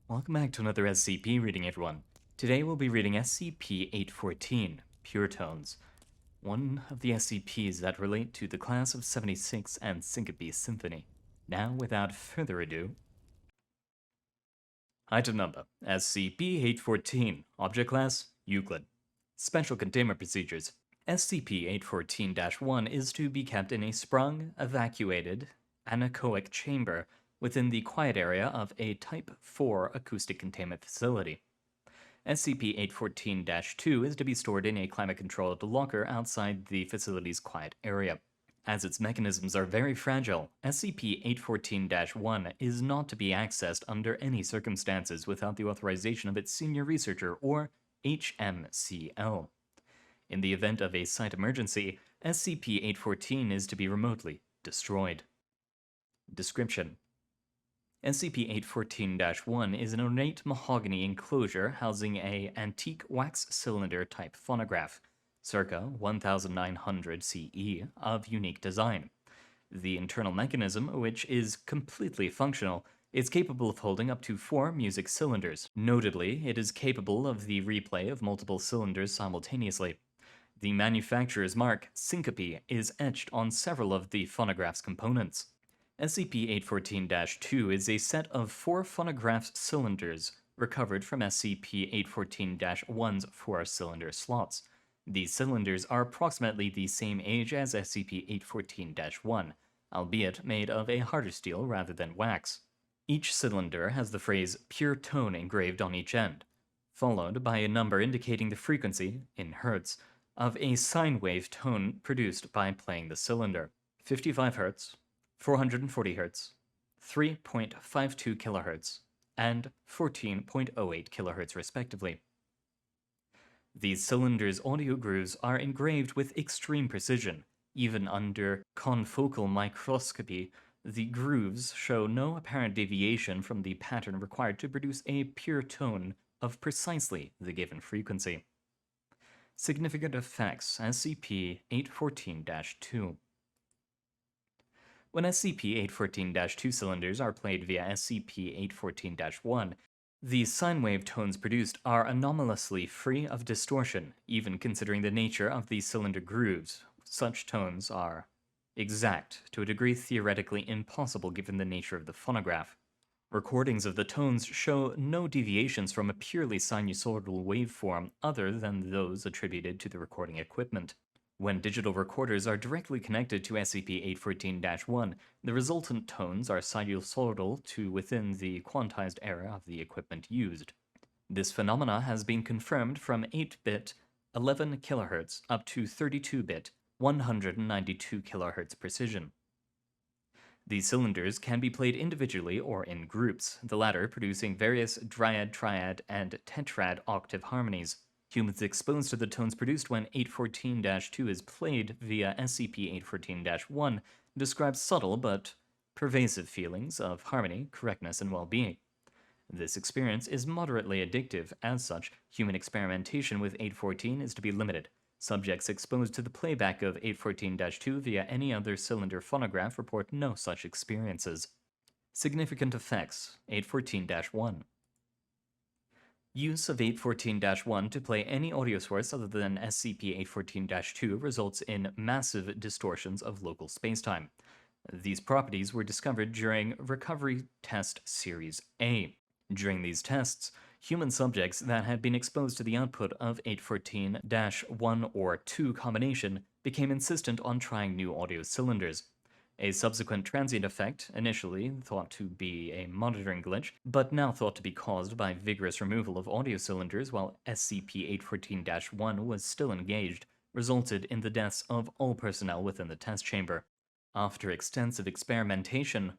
Welcome back to another SCP reading, everyone. Today we'll be reading SCP-814, Pure Tones, one of the SCPs that relate to the Class of 76 and Syncope Symphony. Now, without further ado, Item Number, SCP-814, Object Class, Euclid. Special Containment Procedures. SCP-814-1 is to be kept in a sprung, evacuated, anechoic chamber within the quiet area of a Type 4 acoustic containment facility. SCP-814-2 is to be stored in a climate-controlled locker outside the facility's quiet area. As its mechanisms are very fragile, SCP-814-1 is not to be accessed under any circumstances without the authorization of its senior researcher or HMCL. In the event of a site emergency, SCP-814 is to be remotely destroyed. Description: SCP-814-1 is an ornate mahogany enclosure housing a antique wax cylinder type phonograph, circa 1900 CE, of unique design. The internal mechanism, which is completely functional, is capable of holding up to 4 music cylinders. Notably, it is capable of the replay of multiple cylinders simultaneously. The manufacturer's mark, Syncope, is etched on several of the phonograph's components. SCP-814-2 is a set of 4 phonograph cylinders recovered from SCP-814-1's 4-cylinder slots. These cylinders are approximately the same age as SCP-814-1, albeit made of a harder steel rather than wax. Each cylinder has the phrase "pure tone" engraved on each end, followed by a number indicating the frequency, in hertz, of a sine wave tone produced by playing the cylinder: 55 Hz, 440 Hz, 3.52 kHz, and 14.08 kHz respectively. These cylinders' audio grooves are engraved with extreme precision. Even under confocal microscopy, the grooves show no apparent deviation from the pattern required to produce a pure tone of precisely the given frequency. Significant effects: SCP-814-2. When SCP-814-2 cylinders are played via SCP-814-1, the sine wave tones produced are anomalously free of distortion, even considering the nature of the cylinder grooves. Such tones are exact to a degree theoretically impossible given the nature of the phonograph. Recordings of the tones show no deviations from a purely sinusoidal waveform other than those attributed to the recording equipment. When digital recorders are directly connected to SCP-814-1, the resultant tones are sinusoidal to within the quantized area of the equipment used. This phenomena has been confirmed from 8-bit 11 kHz up to 32-bit 192 kHz precision. These cylinders can be played individually or in groups, the latter producing various dryad, triad, and tetrad octave harmonies. Humans exposed to the tones produced when 814-2 is played via SCP-814-1 describe subtle but pervasive feelings of harmony, correctness, and well-being. This experience is moderately addictive. As such, human experimentation with 814 is to be limited. Subjects exposed to the playback of 814-2 via any other cylinder phonograph report no such experiences. Significant effects: 814-1. Use of 814-1 to play any audio source other than SCP-814-2 results in massive distortions of local spacetime. These properties were discovered during Recovery Test Series A. During these tests, human subjects that had been exposed to the output of 814-1 or 2 combination became insistent on trying new audio cylinders. A subsequent transient effect, initially thought to be a monitoring glitch, but now thought to be caused by vigorous removal of audio cylinders while SCP-814-1 was still engaged, resulted in the deaths of all personnel within the test chamber. After extensive experimentation,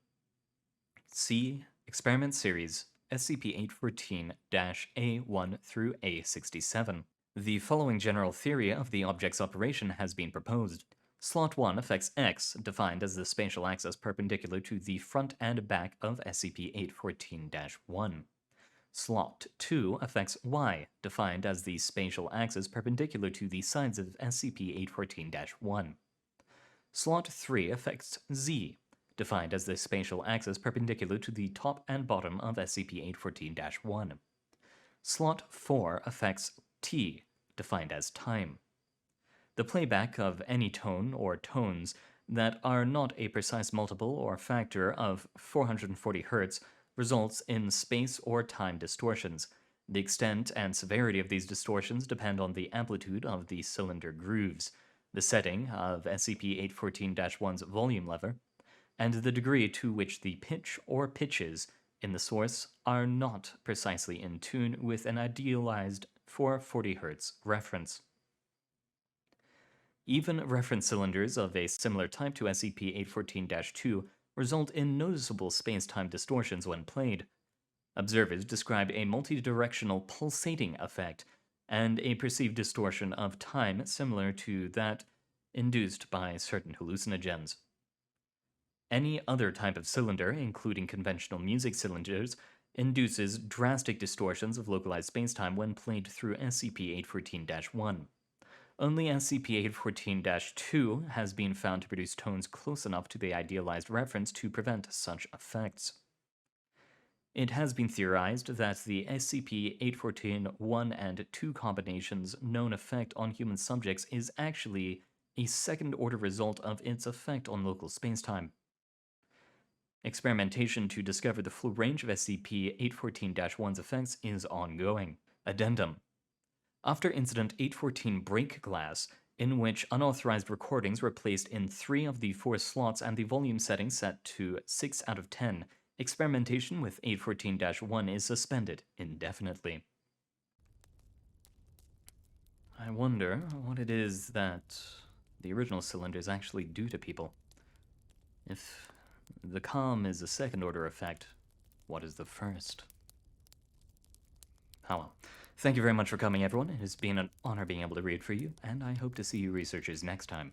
see Experiment Series SCP-814-A1 through A67. The following general theory of the object's operation has been proposed. Slot 1 affects X, defined as the spatial axis perpendicular to the front and back of SCP-814-1. Slot 2 affects Y, defined as the spatial axis perpendicular to the sides of SCP-814-1. Slot 3 affects Z, defined as the spatial axis perpendicular to the top and bottom of SCP-814-1. Slot 4 affects T, defined as time. The playback of any tone or tones that are not a precise multiple or factor of 440 Hz results in space or time distortions. The extent and severity of these distortions depend on the amplitude of the cylinder grooves, the setting of SCP-814-1's volume lever, and the degree to which the pitch or pitches in the source are not precisely in tune with an idealized 440 Hz reference. Even reference cylinders of a similar type to SCP-814-2 result in noticeable space-time distortions when played. Observers describe a multidirectional pulsating effect and a perceived distortion of time similar to that induced by certain hallucinogens. Any other type of cylinder, including conventional music cylinders, induces drastic distortions of localized spacetime when played through SCP-814-1. Only SCP-814-2 has been found to produce tones close enough to the idealized reference to prevent such effects. It has been theorized that the SCP-814-1 and 2 combination's known effect on human subjects is actually a second-order result of its effect on local spacetime. Experimentation to discover the full range of SCP-814-1's effects is ongoing. Addendum. After Incident 814 Break Glass, in which unauthorized recordings were placed in 3 of the 4 slots and the volume setting set to 6 out of 10, experimentation with 814-1 is suspended indefinitely. I wonder what it is that the original cylinders actually do to people. If the calm is a second-order effect, what is the first? Oh well. Thank you very much for coming, everyone. It has been an honor being able to read for you, and I hope to see you researchers next time.